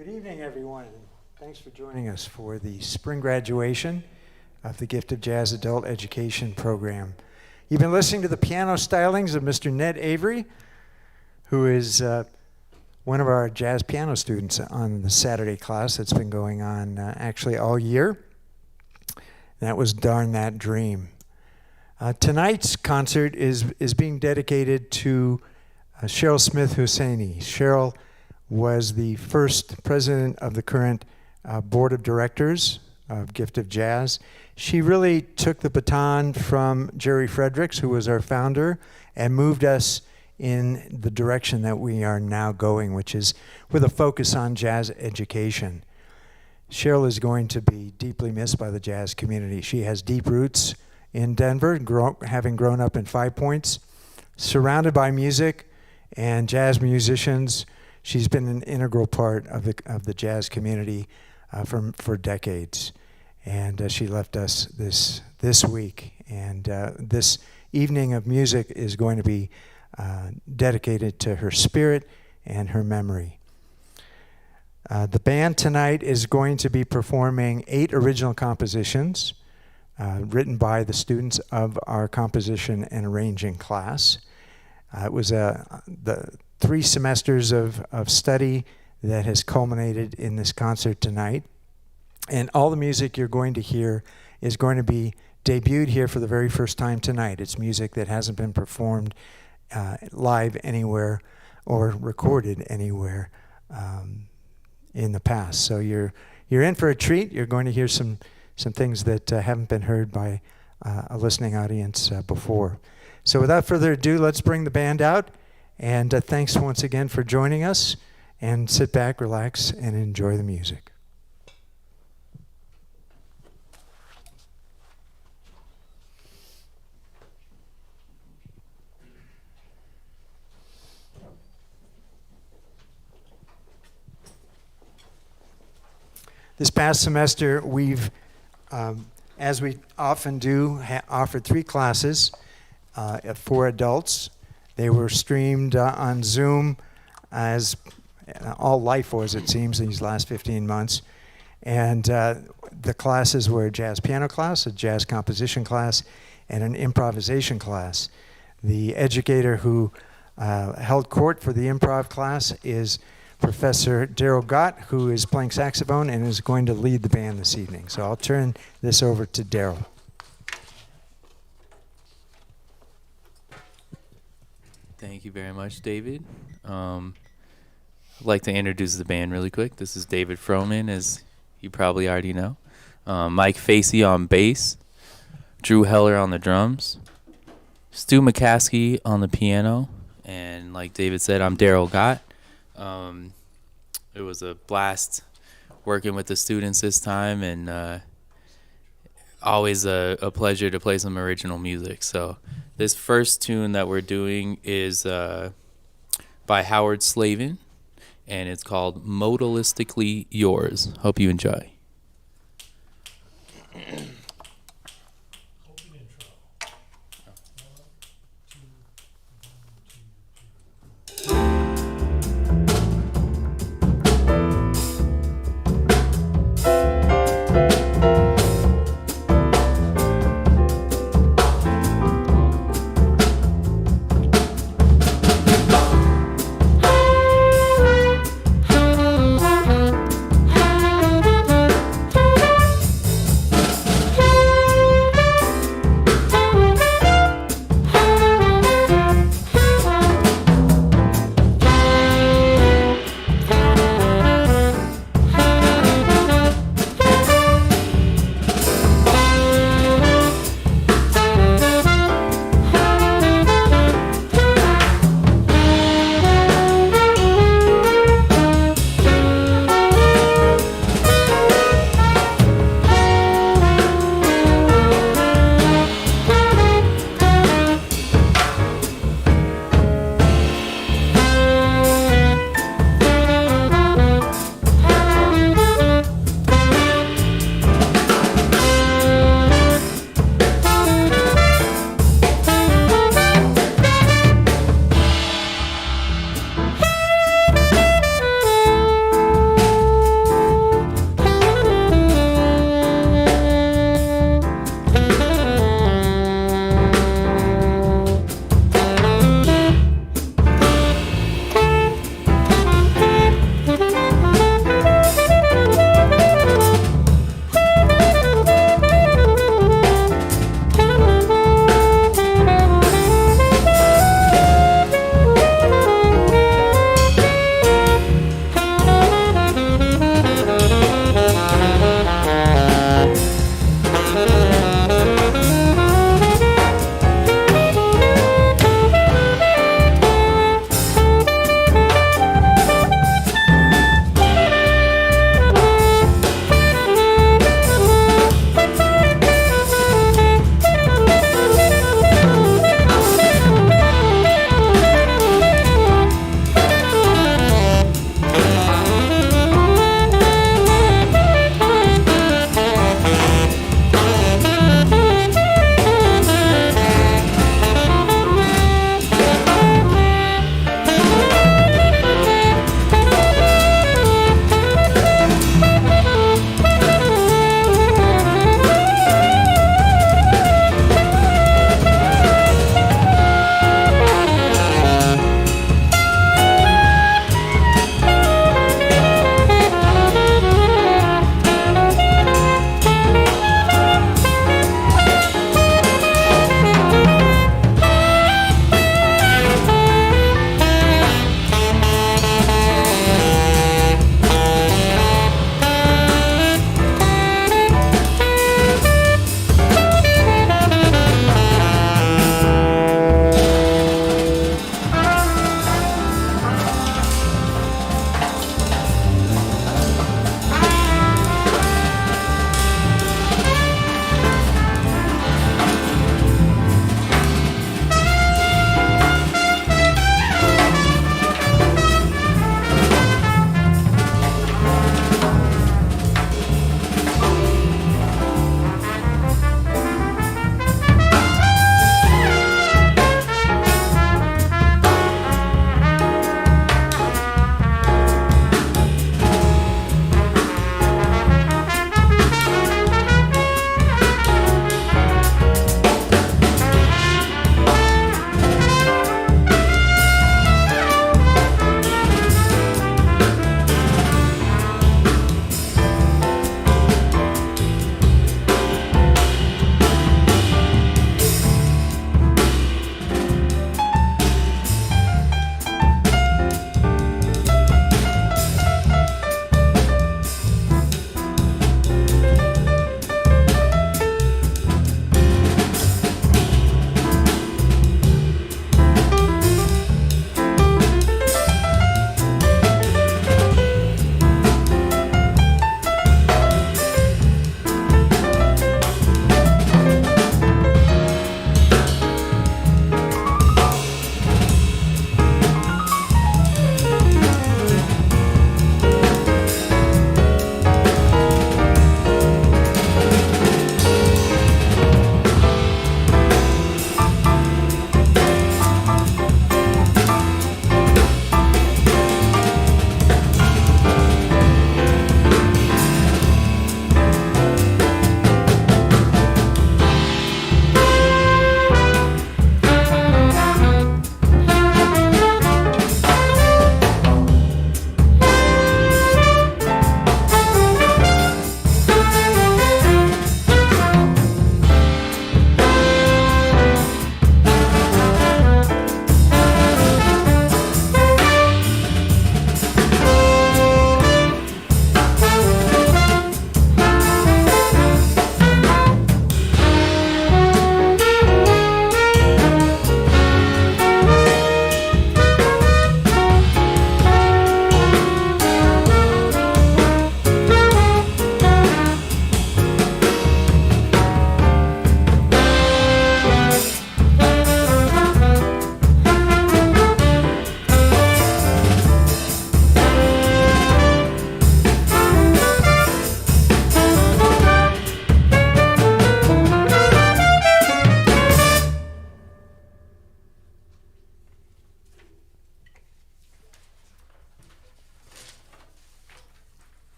Good evening, everyone. Thanks for joining us for the spring graduation of the Gift of Jazz Adult Education Program. You've been listening to the piano stylings of Mr. Ned Avery, who is one of our jazz piano students on the Saturday class that's been going on actually all year. That was Darn That Dream. Tonight's concert is being dedicated to Cheryl Smith Husseini. Cheryl was the first president of the current board of directors of Gift of Jazz. She really took the baton from Jerry Fredericks, who was our founder, and moved us in the direction that we are now going, which is with a focus on jazz education. Cheryl is going to be deeply missed by the jazz community. She has deep roots in Denver, having grown up in Five Points, surrounded by music and jazz musicians. She's been an integral part of the jazz community for decades, and she left us this week. And this evening of music is going to be dedicated to her spirit and her memory. The band tonight is going to be performing 8 original compositions written by the students of our composition and arranging class. It was the 3 semesters of study that has culminated in this concert tonight. And all the music you're going to hear is going to be debuted here for the very first time tonight. It's music that hasn't been performed live anywhere or recorded anywhere in the past. So you're in for a treat. You're going to hear some things that haven't been heard by a listening audience before. So without further ado, let's bring the band out. And thanks once again for joining us. And sit back, relax, and enjoy the music. This past semester, we've, as we often do, offered 3 classes for adults. They were streamed on Zoom, as all life was, it seems, these last 15 months. And the classes were a jazz piano class, a jazz composition class, and an improvisation class. The educator who held court for the improv class is Professor Daryl Gott, who is playing saxophone and is going to lead the band this evening. So I'll turn this over to Daryl. Thank you very much, David. I'd like to introduce the band really quick. This is David Froman, as you probably already know. Mike Facey on bass, Drew Heller on the drums, Stu MacAskie on the piano, and like David said, I'm Daryl Gott. It was a blast working with the students this time, and always a pleasure to play some original music. So this first tune that we're doing is by Howard Slavin, and it's called Modalistically Yours. Hope you enjoy.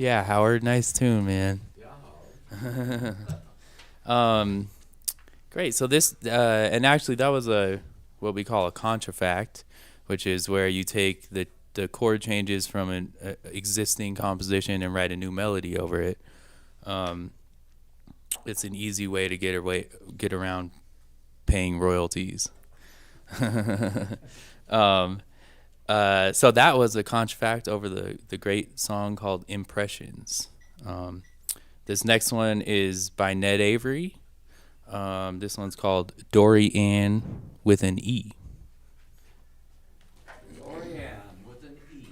Yeah, Howard, nice tune, man. Great. So this, and actually, that was what we call a contrafact, which is where you take the chord changes from an existing composition and write a new melody over it. It's an easy way to get around paying royalties. So that was a contrafact over the great song called Impressions. This next one is by Ned Avery. This one's called Dory Ann with an E. Dorian with an E.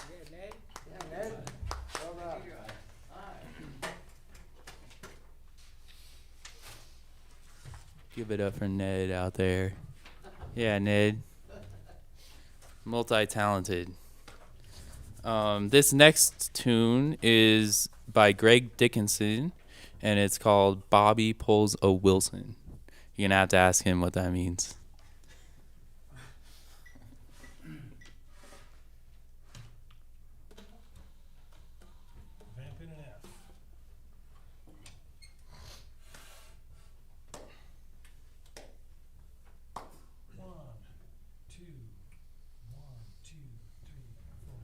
Yeah, Ned. Well done. Give it up for Ned out there. Yeah, Ned. Multi-talented. This next tune is by Greg Dickinson, and it's called Bobby Pulls a Wilson. You're going to have to ask him what that means. Vamp in an F. One, two, one, two, three, four.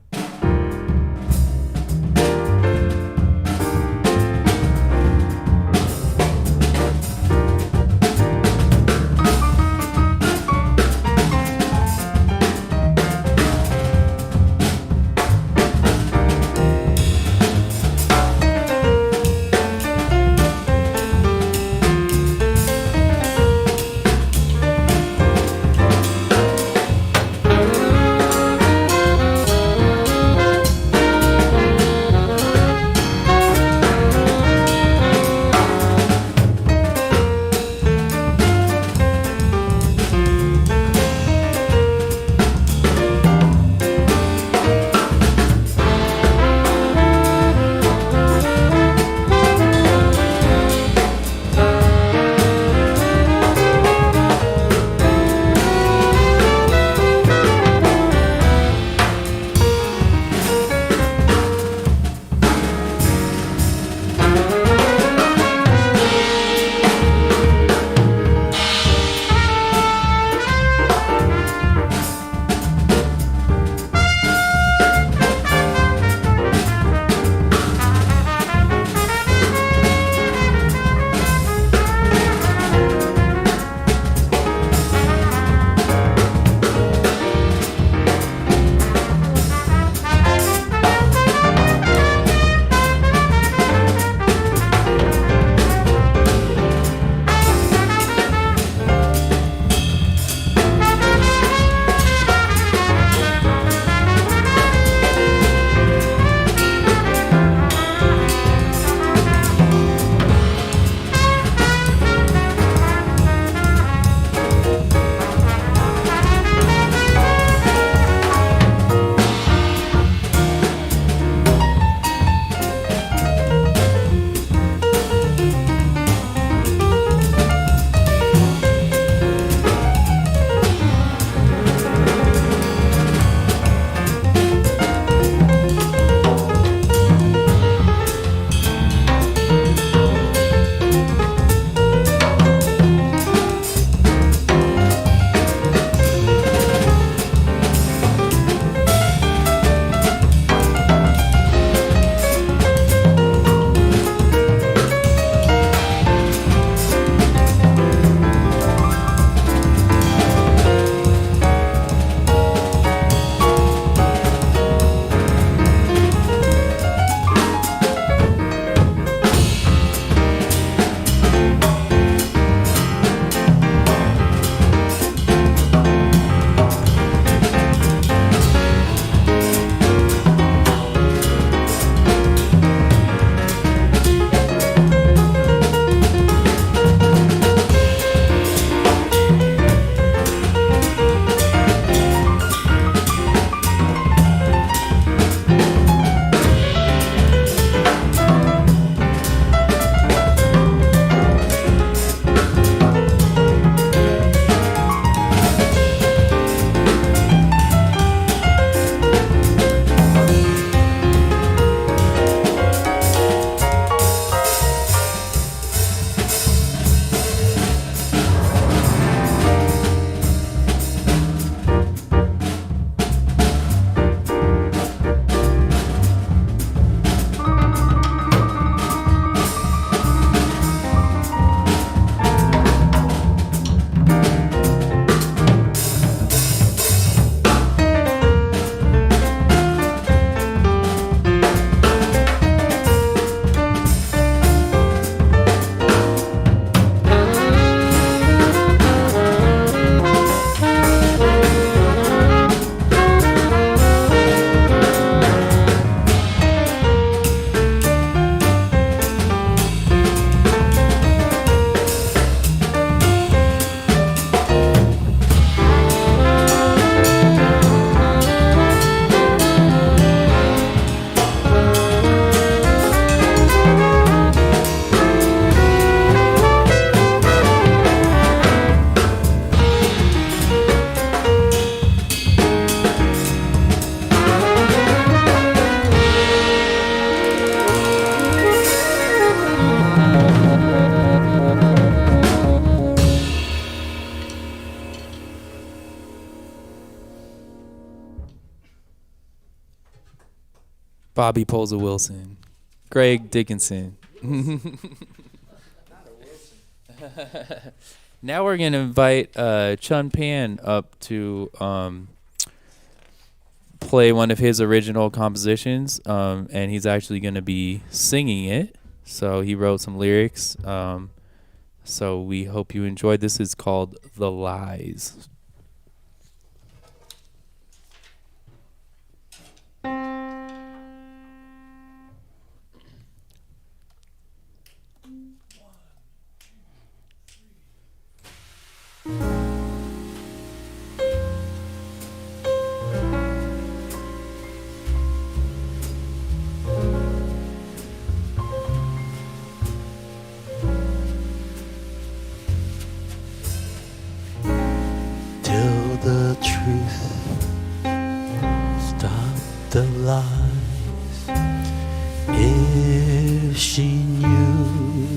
Bobby Polza Wilson, Greg Dickinson. Now we're gonna invite Chun Pan up to play one of his original compositions, and he's actually gonna be singing it. So he wrote some lyrics. So we hope you enjoyed. This is called "The Lies." Tell the truth, stop the lies. If she knew,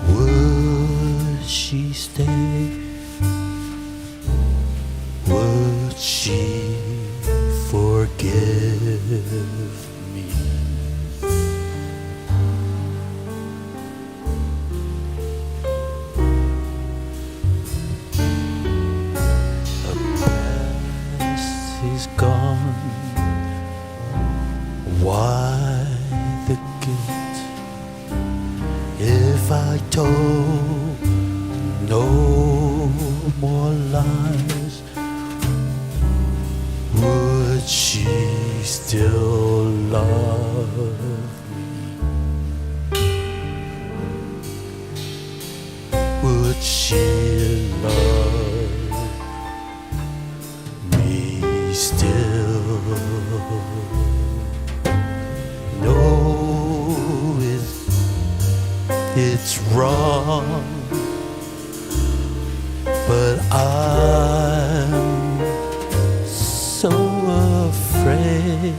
would she stay? Would she forgive me? The past is gone. Why the guilt? If I told no more lies, would she still love me? Would she love me still? No, it's wrong, but I'm so afraid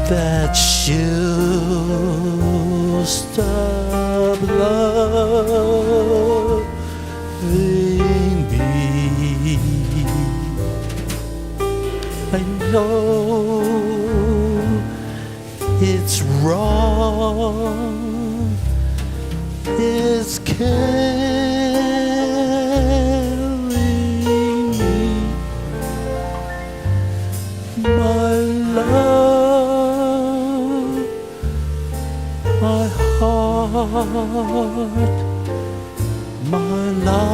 that she'll stop loving me. I know it's wrong, it's killing me. My love, my heart, my life.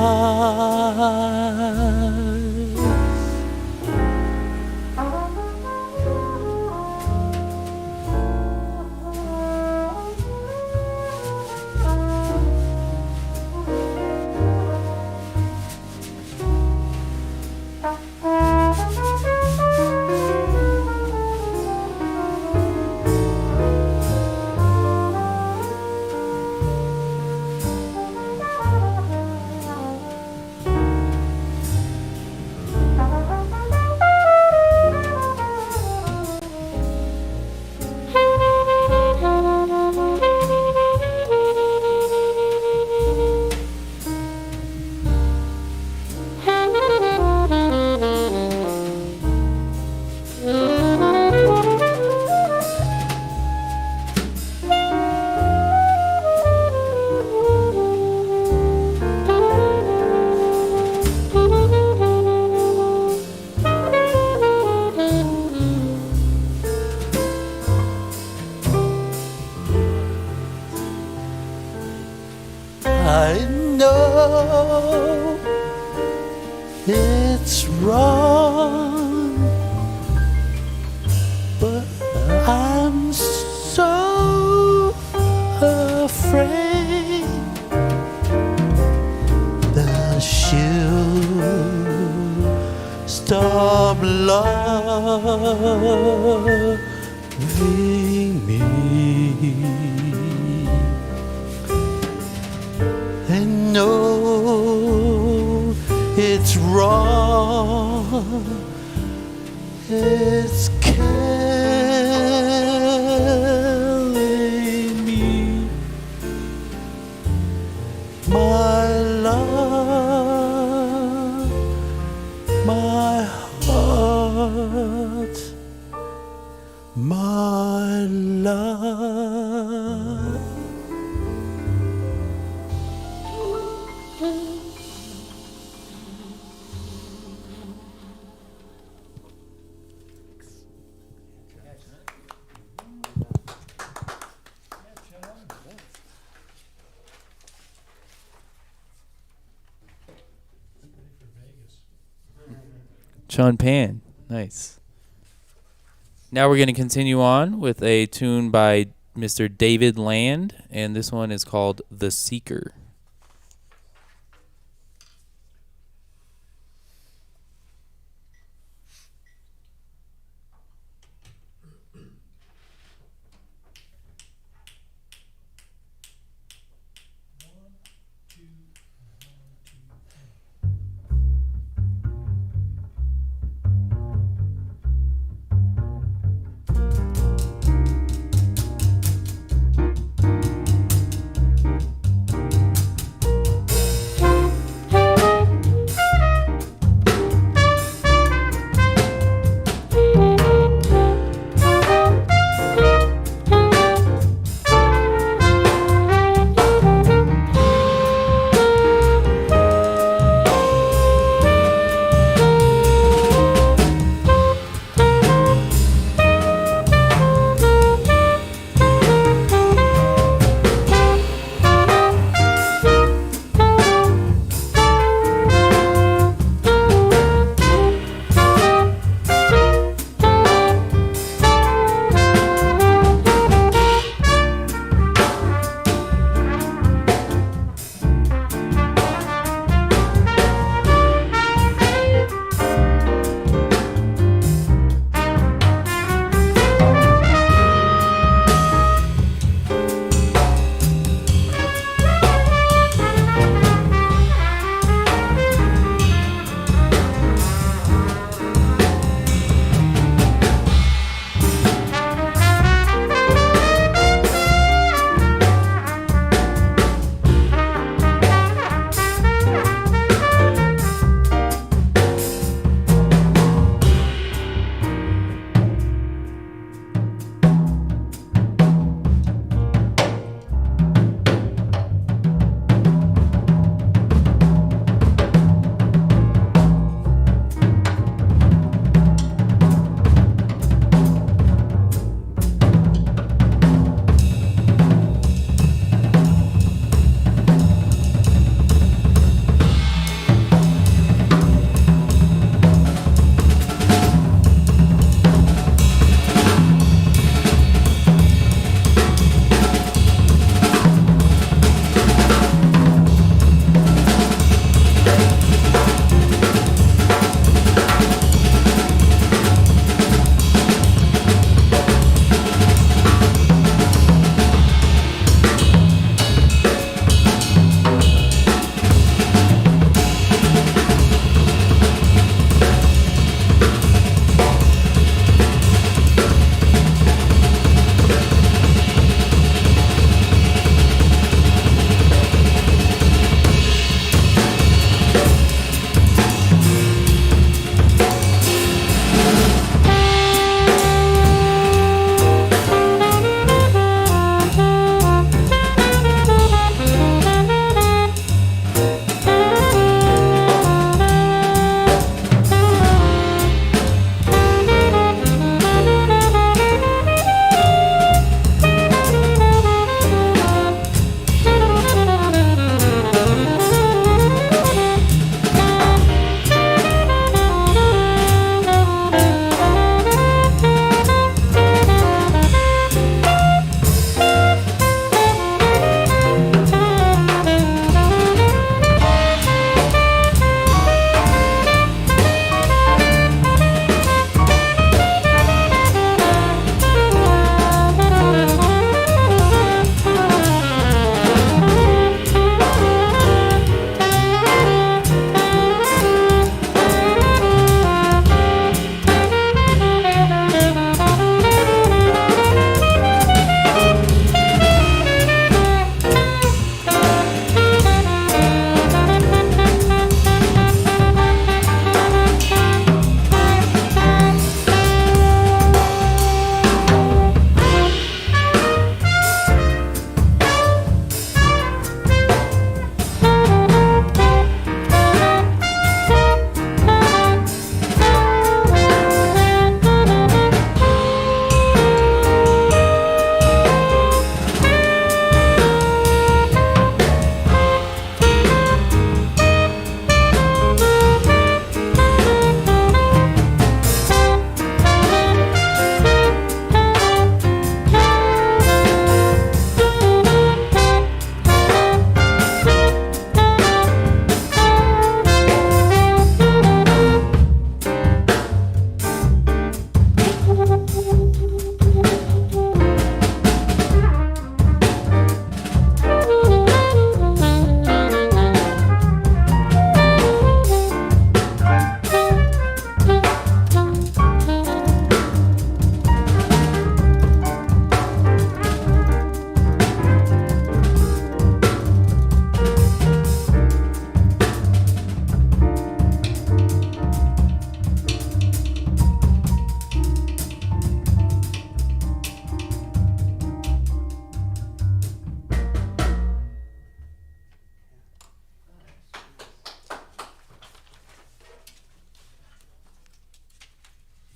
I know it's wrong, but I'm so afraid that she'll stop loving me. I know it's wrong, it's killing me. My love, my heart, my life. Ready for Vegas. Sean Pan. Nice. Now we're going to continue on with a tune by Mr. David Land, and this one is called The Seeker.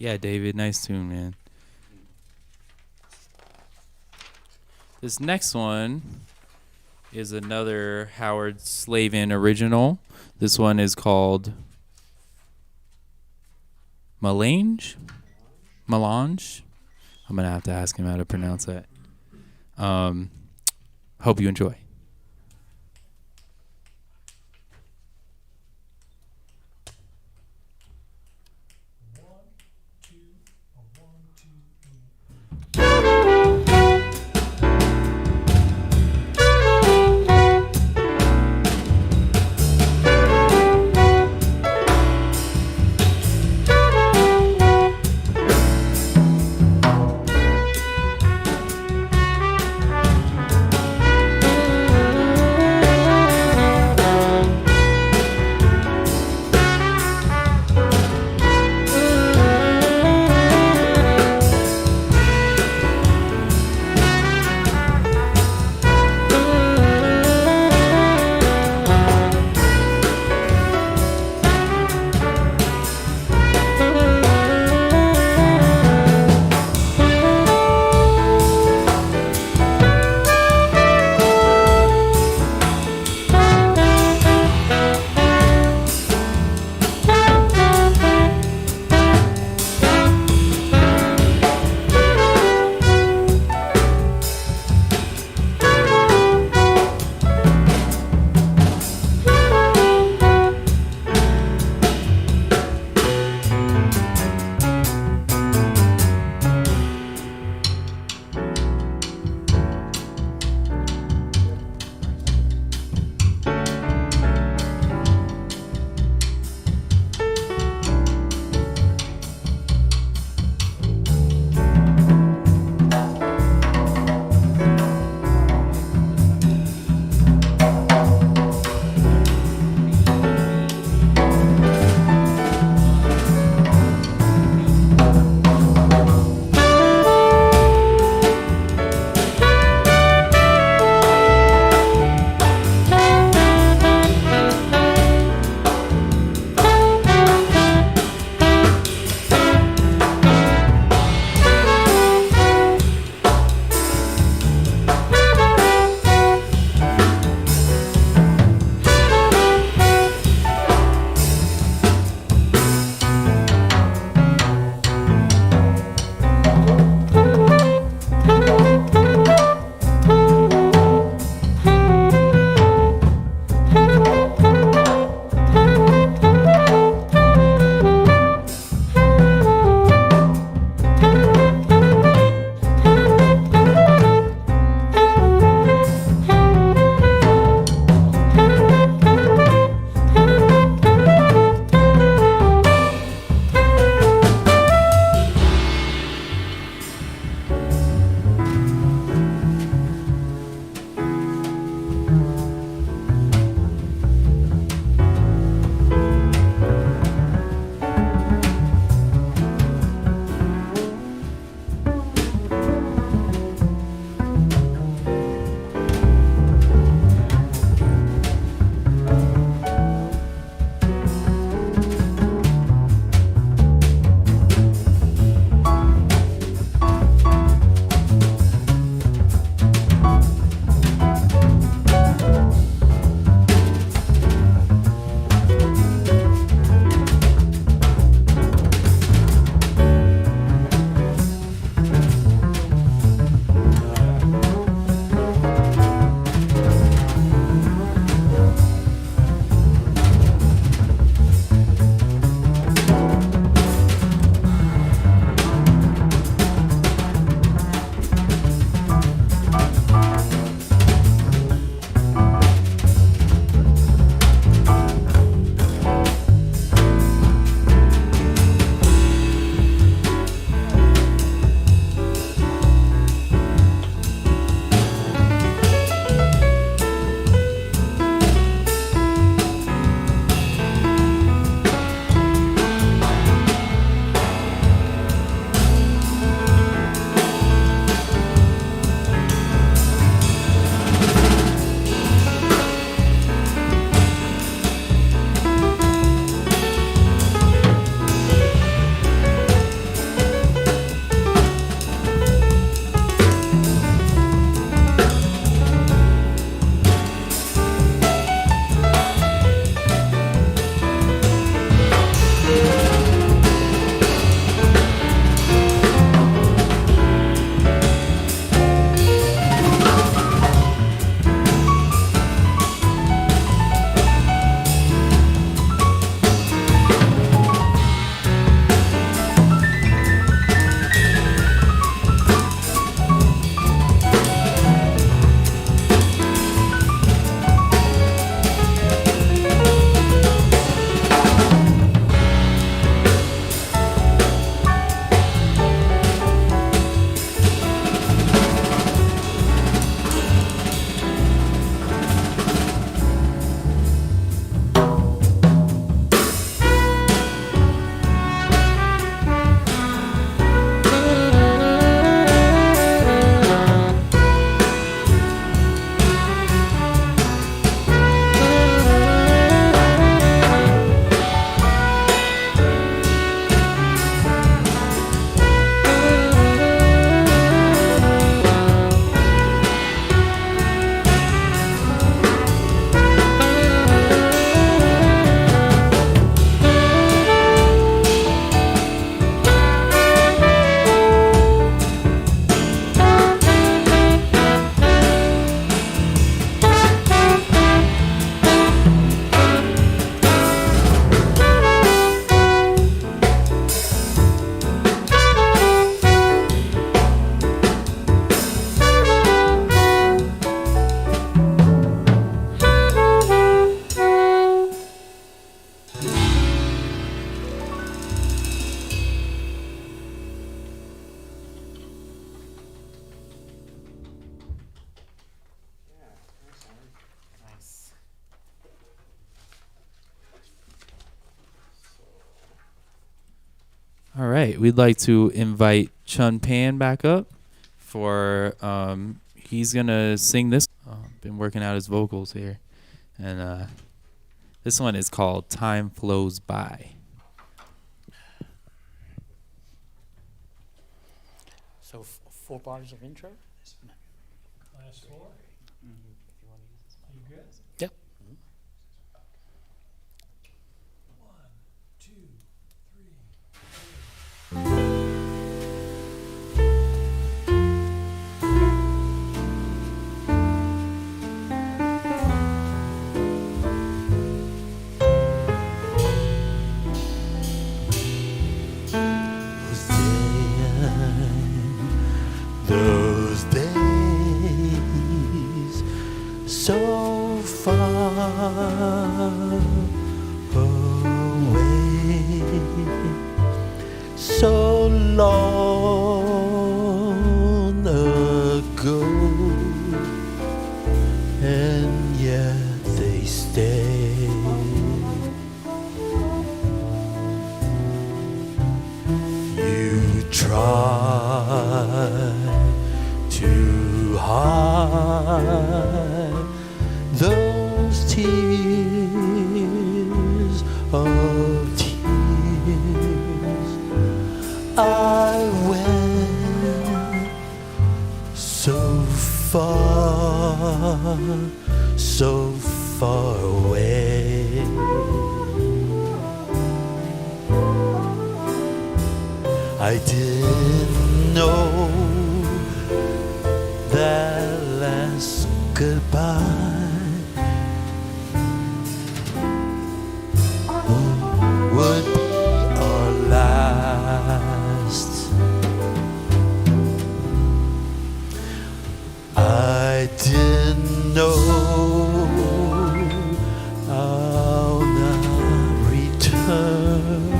Yeah, David, nice tune, man. This next one is another Howard Slavin original. This one is called Melange? Melange? I'm going to have to ask him how to pronounce that. Hope you enjoy. One, two, a one, two, three. right, we'd like to invite Chun Pan back up for he's gonna sing this. Been working out his vocals here, and this one is called "Time Flows By." So 4 bars of intro? Last 4. You good? Yep. 1, 2, 3. Those days so far away, so long ago, and yet they stay. You try to hide those tears of tears. I went so far away. I didn't know that last goodbye would be our last. I didn't know I'll not return.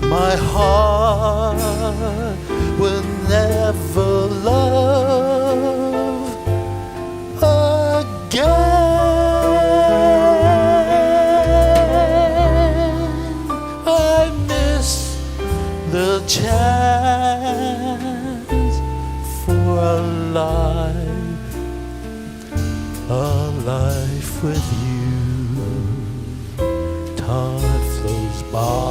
My heart will never love again. I miss the chance for a life with you. Time flows by.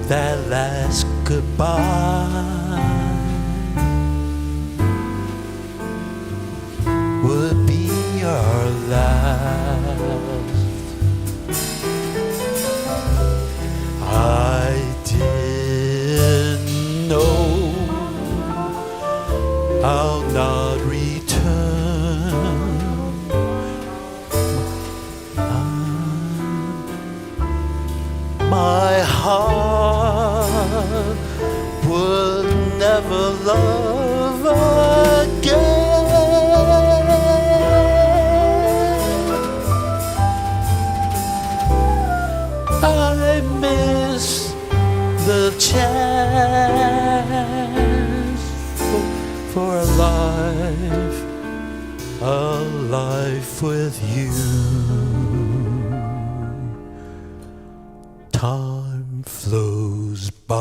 That last goodbye would be our last. I didn't know I'll not return. My heart would never love again. I miss the chance for a life with you. Time flows by.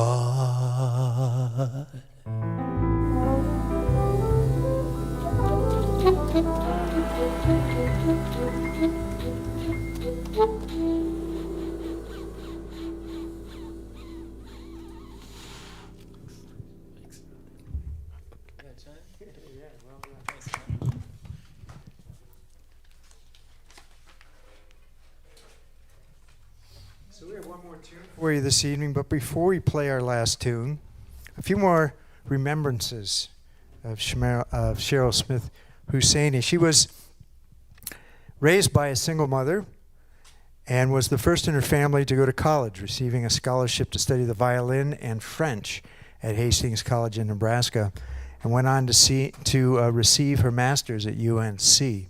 So we have one more tune for you this evening, but before we play our last tune, a few more remembrances of Cheryl Smith Husseini. She was raised by a single mother and was the first in her family to go to college, receiving a scholarship to study the violin and French at Hastings College in Nebraska, and went on to receive her master's at UNC.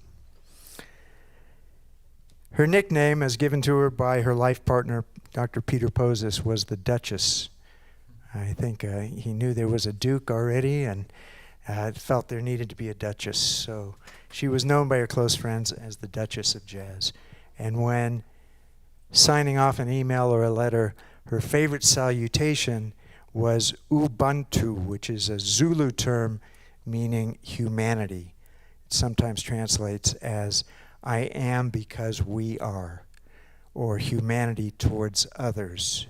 Her nickname, as given to her by her life partner, Dr. Peter Pozis, was the Duchess. I think he knew there was a Duke already and felt there needed to be a Duchess. So she was known by her close friends as the Duchess of Jazz. And when signing off an email or a letter, her favorite salutation was Ubuntu, which is a Zulu term meaning humanity. It sometimes translates as I am because we are, or humanity towards others.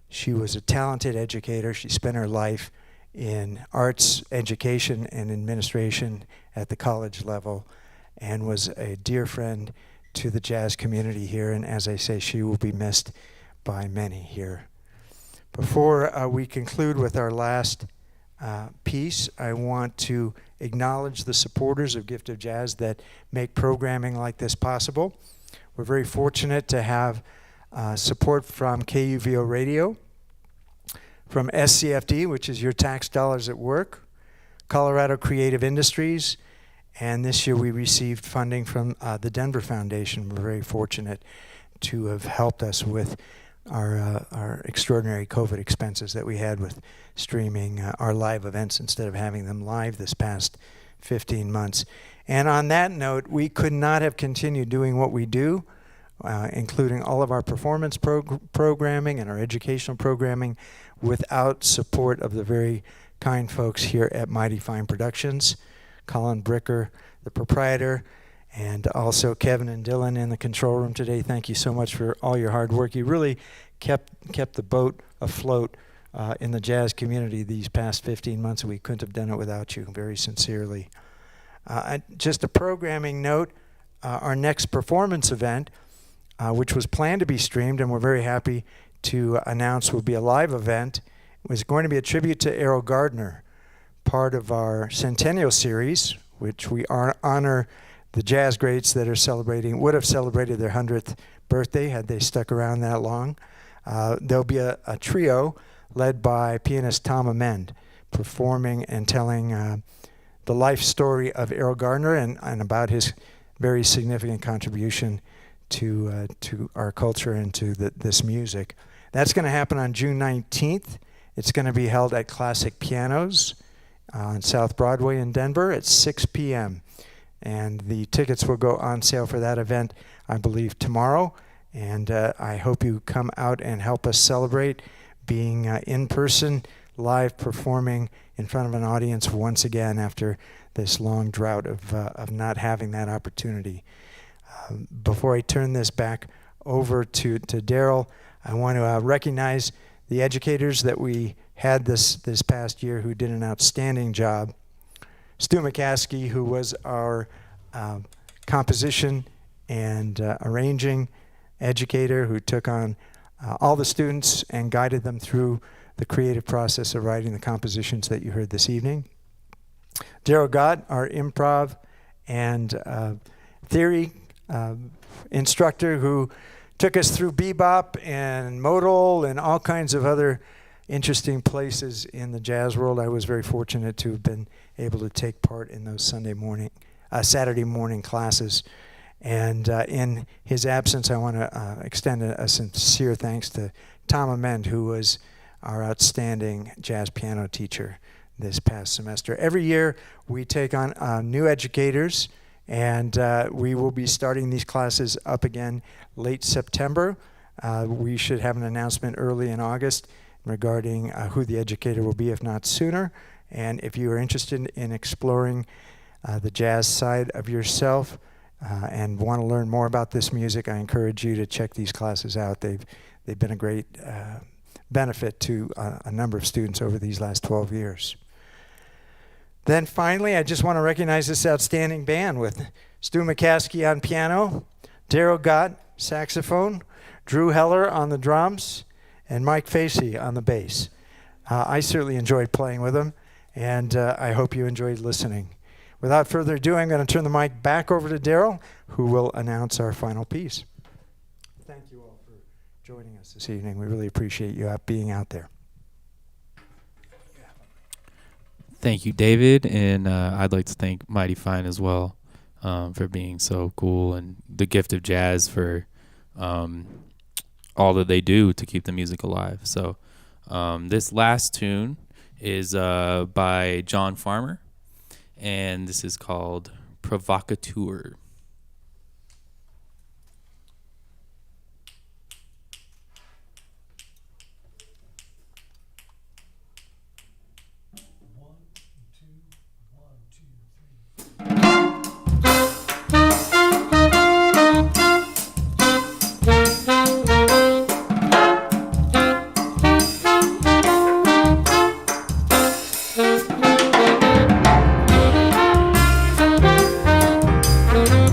She was a talented educator. She spent her life in arts education and administration at the college level and was a dear friend to the jazz community here. And as I say, she will be missed by many here. Before we conclude with our last piece, I want to acknowledge the supporters of Gift of Jazz that make programming like this possible. We're very fortunate to have support from KUVO Radio, from SCFD, which is Your Tax Dollars at Work, Colorado Creative Industries, and this year we received funding from the Denver Foundation. We're very fortunate to have helped us with our extraordinary COVID expenses that we had with streaming our live events instead of having them live this past 15 months. And on that note, we could not have continued doing what we do, including all of our performance programming and our educational programming, without support of the very kind folks here at Mighty Fine Productions, Colin Bricker, the proprietor, and also Kevin and Dylan in the control room today. Thank you so much for all your hard work. You really kept the boat afloat in the jazz community these past 15 months. We couldn't have done it without you, very sincerely. Just a programming note, our next performance event, which was planned to be streamed, and we're very happy to announce will be a live event, was going to be a tribute to Errol Gardner, part of our Centennial Series, which we honor the jazz greats that would have celebrated their 100th birthday had they stuck around that long. There'll be a trio led by pianist Tom Amend, performing and telling the life story of Errol Gardner and about his very significant contribution to our culture and to this music. That's going to happen on June 19th. It's going to be held at Classic Pianos on South Broadway in Denver at 6 p.m. And the tickets will go on sale for that event, I believe, tomorrow. And I hope you come out and help us celebrate being in person, live performing in front of an audience once again after this long drought of not having that opportunity. Before I turn this back over to Daryl, I want to recognize the educators that we had this past year who did an outstanding job. Stu MacAskie, who was our composition and arranging educator, who took on all the students and guided them through the creative process of writing the compositions that you heard this evening. Daryl Gott, our improv and theory instructor, who took us through bebop and modal and all kinds of other interesting places in the jazz world. I was very fortunate to have been able to take part in those Saturday morning classes. And in his absence, I want to extend a sincere thanks to Tom Amend, who was our outstanding jazz piano teacher this past semester. Every year, we take on new educators, and we will be starting these classes up again late September. We should have an announcement early in August regarding who the educator will be, if not sooner. And if you are interested in exploring the jazz side of yourself and want to learn more about this music, I encourage you to check these classes out. They've been a great benefit to a number of students over these last 12 years. Then finally, I just want to recognize this outstanding band with Stu MacAskie on piano, Daryl Gott, saxophone, Drew Heller on the drums, and Mike Facey on the bass. I certainly enjoyed playing with them, and I hope you enjoyed listening. Without further ado, I'm going to turn the mic back over to Daryl, who will announce our final piece. Thank you all for joining us this evening. We really appreciate you being out there. Thank you, David, and I'd like to thank Mighty Fine as well for being so cool, and the Gift of Jazz for all that they do to keep the music alive. So this last tune is by John Farmer, and this is called Provocateur. Thank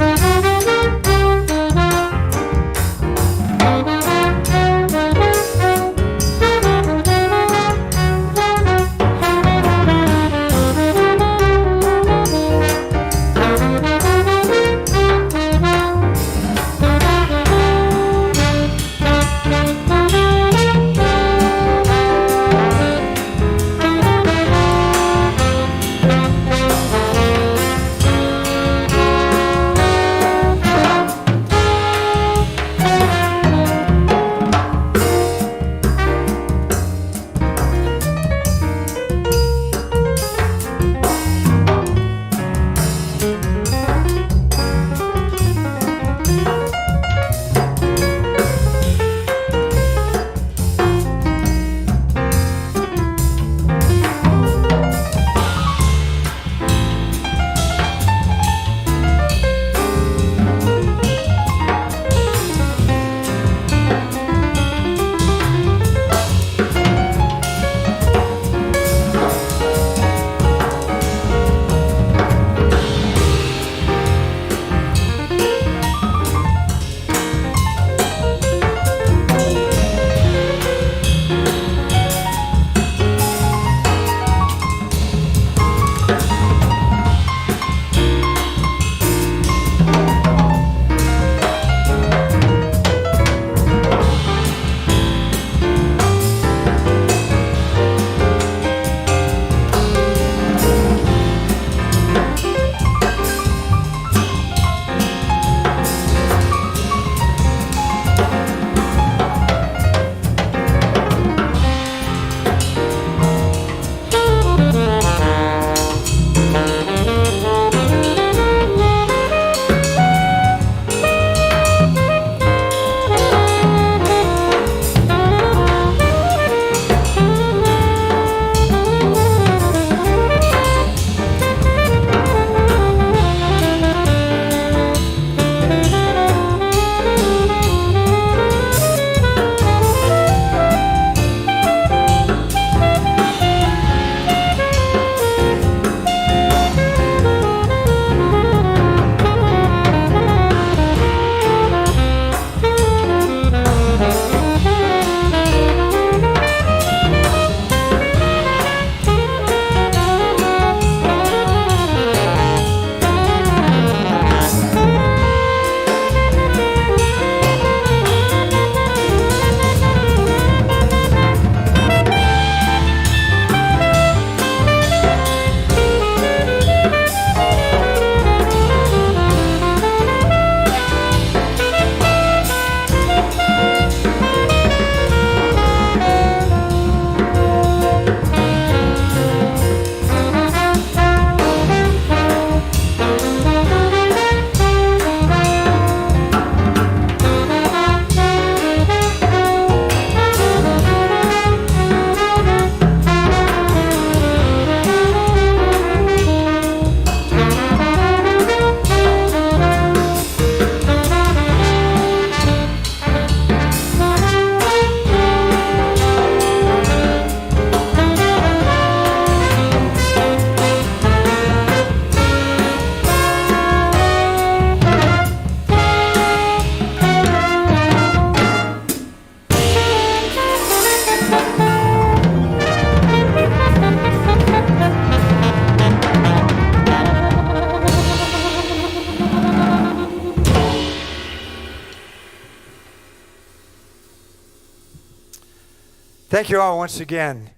Thank you all once again,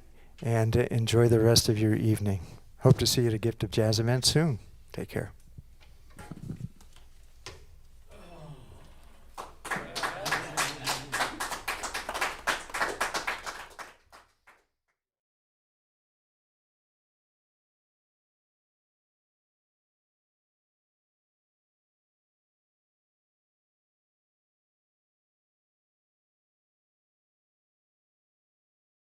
and enjoy the rest of your evening. Hope to see you at a Gift of Jazz event soon. Take care.